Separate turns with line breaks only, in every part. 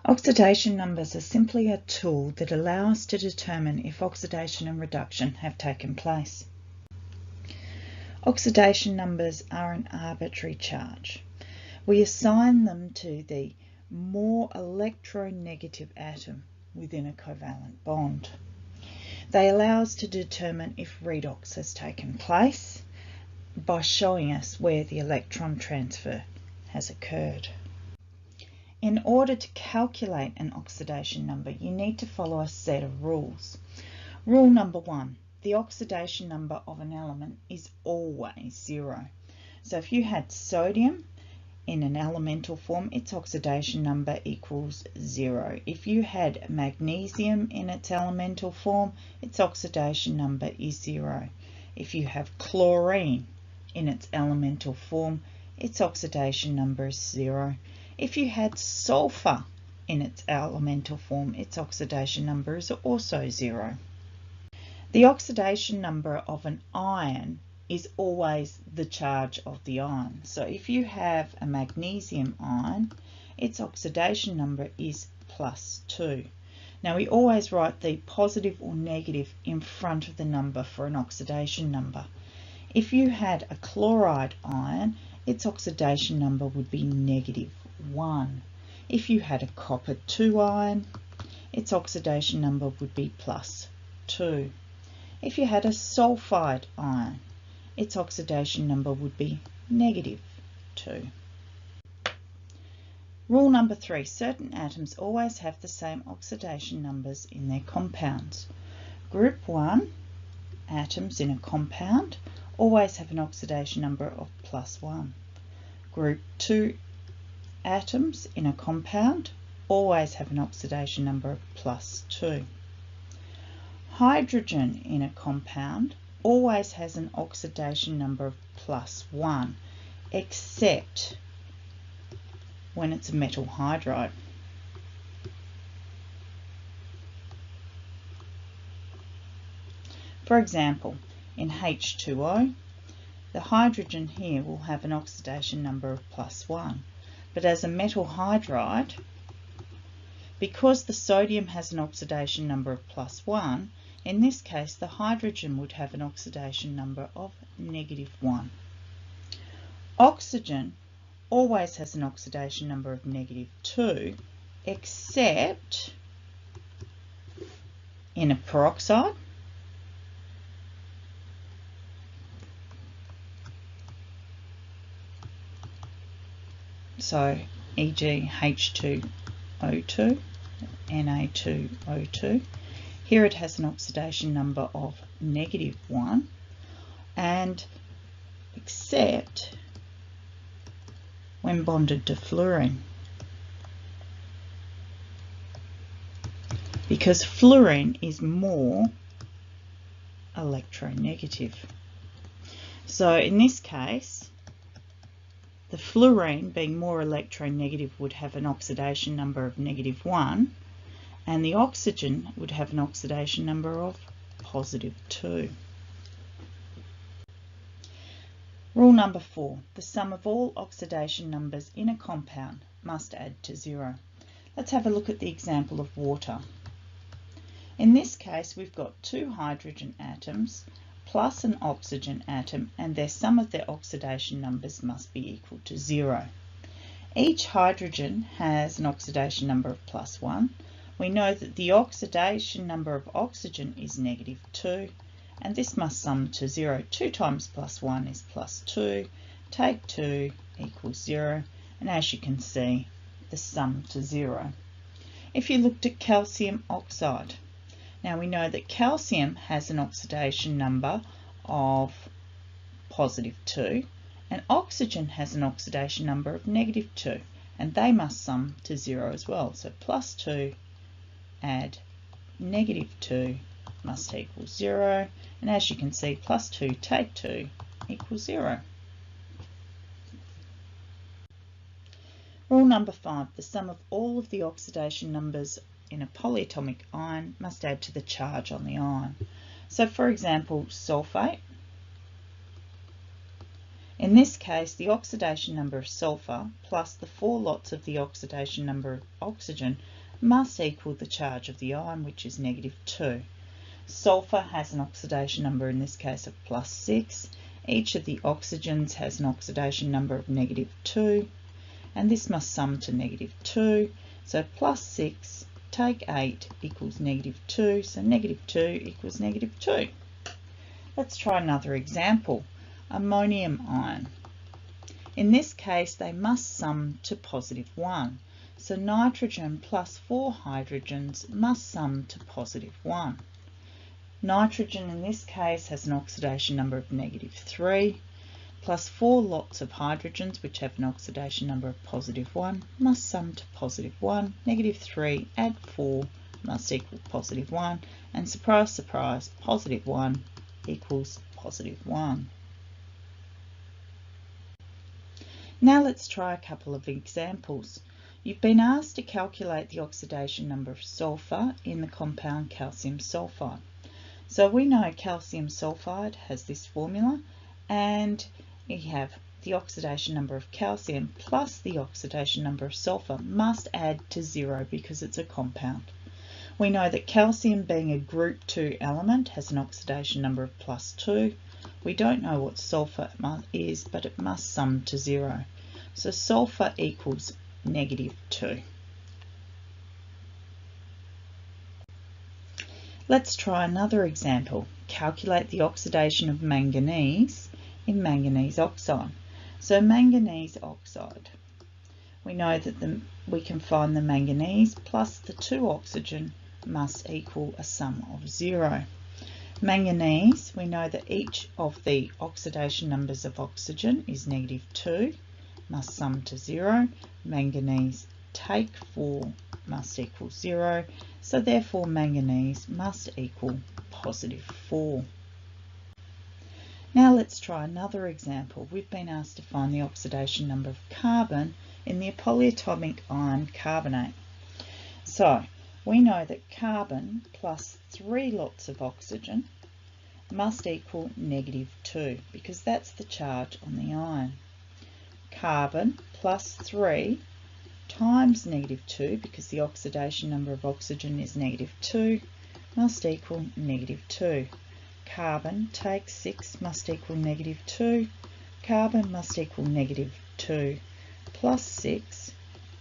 Oxidation numbers are simply a tool that allow us to determine if oxidation and reduction have taken place. Oxidation numbers are an arbitrary charge. We assign them to the more electronegative atom within a covalent bond. They allow us to determine if redox has taken place by showing us where the electron transfer has occurred. In order to calculate an oxidation number, you need to follow a set of rules. Rule number 1, the oxidation number of an element is always 0. So if you had sodium in an elemental form, its oxidation number equals 0. If you had magnesium in its elemental form, its oxidation number is 0. If you have chlorine in its elemental form, its oxidation number is 0. If you had sulfur in its elemental form, its oxidation number is also 0. The oxidation number of an ion is always the charge of the ion. So if you have a magnesium ion, its oxidation number is +2. Now we always write the positive or negative in front of the number for an oxidation number. If you had a chloride ion, its oxidation number would be -1. If you had a copper 2 ion, its oxidation number would be +2. If you had a sulfide ion, its oxidation number would be -2. Rule number 3, certain atoms always have the same oxidation numbers in their compounds. Group 1 atoms in a compound always have an oxidation number of +1. Group 2 atoms in a compound always have an oxidation number of +2. Hydrogen in a compound always has an oxidation number of +1, except when it's a metal hydride. For example, in H2O, the hydrogen here will have an oxidation number of +1, but as a metal hydride, because the sodium has an oxidation number of +1, in this case the hydrogen would have an oxidation number of -1. Oxygen always has an oxidation number of -2, except in a peroxide, so e.g. H2O2, Na2O2. Here it has an oxidation number of -1, and except when bonded to fluorine, because fluorine is more electronegative. So in this case, the fluorine, being more electronegative, would have an oxidation number of -1, and the oxygen would have an oxidation number of +2. Rule number 4, the sum of all oxidation numbers in a compound must add to 0. Let's have a look at the example of water. In this case, we've got 2 hydrogen atoms plus an oxygen atom, and their sum of their oxidation numbers must be equal to 0. Each hydrogen has an oxidation number of +1. We know that the oxidation number of oxygen is -2, and this must sum to 0. 2 times +1 is +2. Take 2 equals 0, and as you can see, the sum to 0. If you looked at calcium oxide, now we know that calcium has an oxidation number of +2, and oxygen has an oxidation number of -2, and they must sum to 0 as well. So +2 add -2 must equal 0, and as you can see, +2 take 2 equals 0. Rule number 5, the sum of all of the oxidation numbers in a polyatomic ion must add to the charge on the ion. So for example, sulfate, In this case, the oxidation number of sulfur plus the 4 lots of the oxidation number of oxygen must equal the charge of the ion, which is -2. Sulfur has an oxidation number in this case of +6. Each of the oxygens has an oxidation number of -2, and this must sum to -2. So +6 take 8 equals -2, so -2 equals -2. Let's try another example. Ammonium ion. In this case, they must sum to +1. So nitrogen plus 4 hydrogens must sum to +1. Nitrogen in this case has an oxidation number of -3, plus 4 lots of hydrogens which have an oxidation number of +1 must sum to +1. -3 add 4 must equal +1, and surprise, surprise, +1 equals +1. Now let's try a couple of examples. You've been asked to calculate the oxidation number of sulfur in the compound calcium sulfide. So we know calcium sulfide has this formula, and we have the oxidation number of calcium plus the oxidation number of sulfur must add to 0 because it's a compound. We know that calcium, being a group 2 element, has an oxidation number of +2. We don't know what sulfur is, but it must sum to 0. So sulfur equals -2. Let's try another example. Calculate the oxidation of manganese in manganese oxide. So manganese oxide. We know that we can find the manganese plus the 2 oxygen must equal a sum of 0. Manganese, we know that each of the oxidation numbers of oxygen is -2, must sum to 0. Manganese take 4 must equal 0, so therefore manganese must equal +4. Now let's try another example. We've been asked to find the oxidation number of carbon in the polyatomic ion carbonate. So we know that carbon plus 3 lots of oxygen must equal -2 because that's the charge on the ion. Carbon plus 3 times -2, because the oxidation number of oxygen is -2, must equal -2. Carbon takes 6 must equal -2. Carbon must equal -2 plus 6.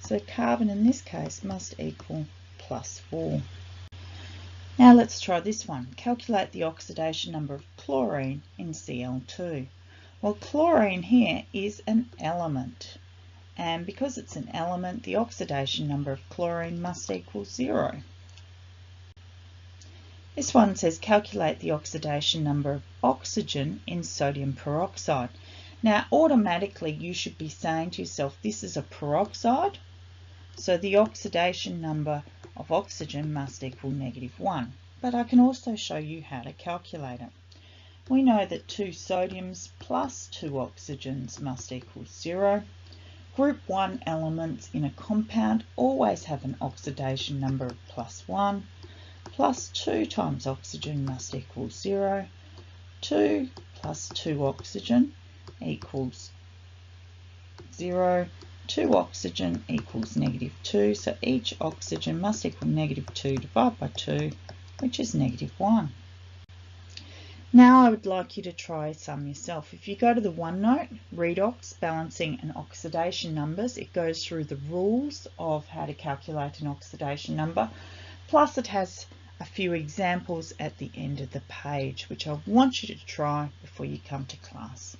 So carbon in this case must equal +4. Now let's try this one. Calculate the oxidation number of chlorine in Cl2. Well, chlorine here is an element, and because it's an element, the oxidation number of chlorine must equal 0. This one says calculate the oxidation number of oxygen in sodium peroxide. Now automatically you should be saying to yourself, this is a peroxide, so the oxidation number of oxygen must equal -1. But I can also show you how to calculate it. We know that 2 sodiums plus 2 oxygens must equal 0. Group 1 elements in a compound always have an oxidation number of +1. Plus 2 times oxygen must equal 0. 2 plus 2 oxygen equals 0. 2 oxygen equals -2. So each oxygen must equal -2 divided by 2, which is -1. Now I would like you to try some yourself. If you go to the OneNote, Redox, Balancing and Oxidation Numbers, it goes through the rules of how to calculate an oxidation number. Plus it has a few examples at the end of the page, which I want you to try before you come to class.